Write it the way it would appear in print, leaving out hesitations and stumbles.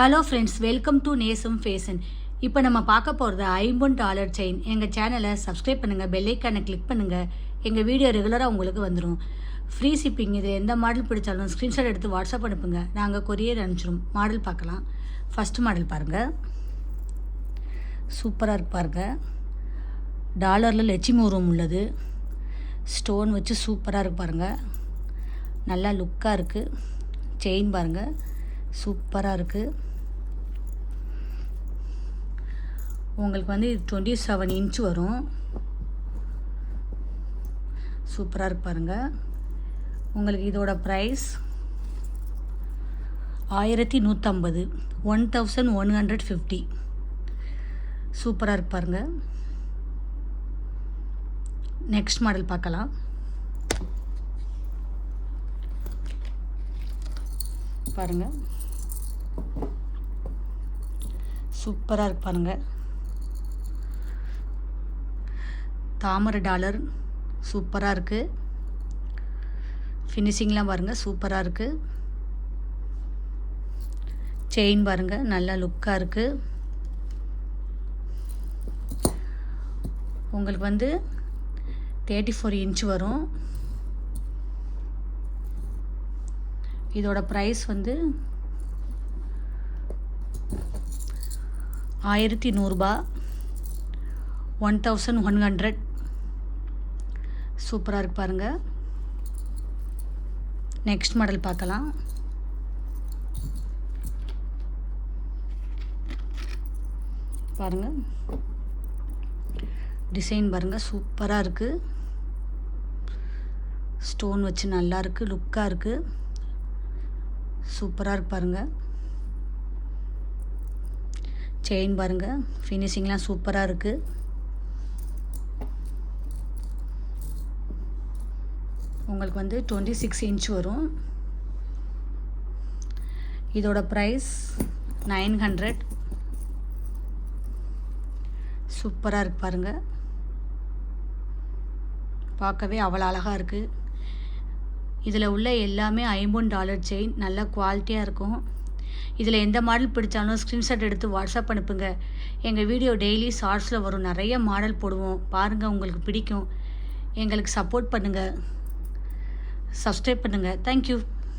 Hello friends, welcome to நேசம் fashion. இப்போ நம்ம பார்க்க போகிறது $50 செயின். எங்கள் சேனலை சப்ஸ்கிரைப் பண்ணுங்கள், பெல் ஐக்கானை கிளிக் பண்ணுங்கள். எங்கள் வீடியோ ரெகுலராக உங்களுக்கு வந்துடும். Free shipping. இது எந்த மாடல் பிடிச்சாலும் ஸ்க்ரீன்ஷாட் எடுத்து வாட்ஸ்அப் அனுப்புங்க, நாங்கள் கொரியர் அனுப்பிச்சிடும். மாடல் பார்க்கலாம். ஃபஸ்ட்டு மாடல் பாருங்கள், சூப்பராக இருக்கு பாருங்கள். டாலரில் லட்சுமி உருவம் உள்ளது, ஸ்டோன் வச்சு சூப்பராக இருக்கு பாருங்கள். நல்லா லுக்காக இருக்குது. செயின் பாருங்கள், சூப்பராக இருக்குது. உங்களுக்கு வந்து 27 இன்ச் வரும். சூப்பராக இருக்கு பாருங்கள். உங்களுக்கு இதோட ப்ரைஸ் 1150, 1150. சூப்பராக இருக்கு பாருங்கள். நெக்ஸ்ட் மாடல் பார்க்கலாம். பாருங்கள், சூப்பராக இருக்கு பாருங்கள். தாமரை டாலர் சூப்பராக இருக்குது. ஃபினிஷிங்லாம் பாருங்கள், சூப்பராக இருக்குது. செயின் பாருங்கள், நல்லா லுக்காக இருக்குது. உங்களுக்கு வந்து 34 இன்ச் வரும். இதோட ப்ரைஸ் வந்து 1100, 1100. சூப்பராக இருக்கு பாருங்கள். நெக்ஸ்ட் மாடல் பார்க்கலாம். பாருங்கள், டிசைன் பாருங்கள், சூப்பராக இருக்குது. ஸ்டோன் வச்சு நல்லா இருக்குது, லுக்காக இருக்குது. சூப்பராக இருக்கு பாருங்கள். செயின் பாருங்கள், ஃபினிஷிங்லாம் சூப்பராக இருக்குது. உங்களுக்கு வந்து 26 இன்ச் வரும். இதோட ப்ரைஸ் 900. சூப்பராக இருக்கு பாருங்கள். பார்க்கவே அவ்வளோ அழகாக இருக்குது. இதில் உள்ள எல்லாமே $50 செயின், நல்ல குவாலிட்டியாக இருக்கும். இதில் எந்த மாடல் பிடிச்சாலும் ஸ்க்ரீன்ஷாட் எடுத்து வாட்ஸ்அப் அனுப்புங்க. எங்கள் வீடியோ டெய்லி ஷார்ட்ஸில் வரும், நிறைய மாடல் போடுவோம். பாருங்கள், உங்களுக்கு பிடிக்கும். எங்களுக்கு சப்போர்ட் பண்ணுங்கள், சப்ஸ்கிரைப் பண்ணுங்கள். தேங்க்யூ.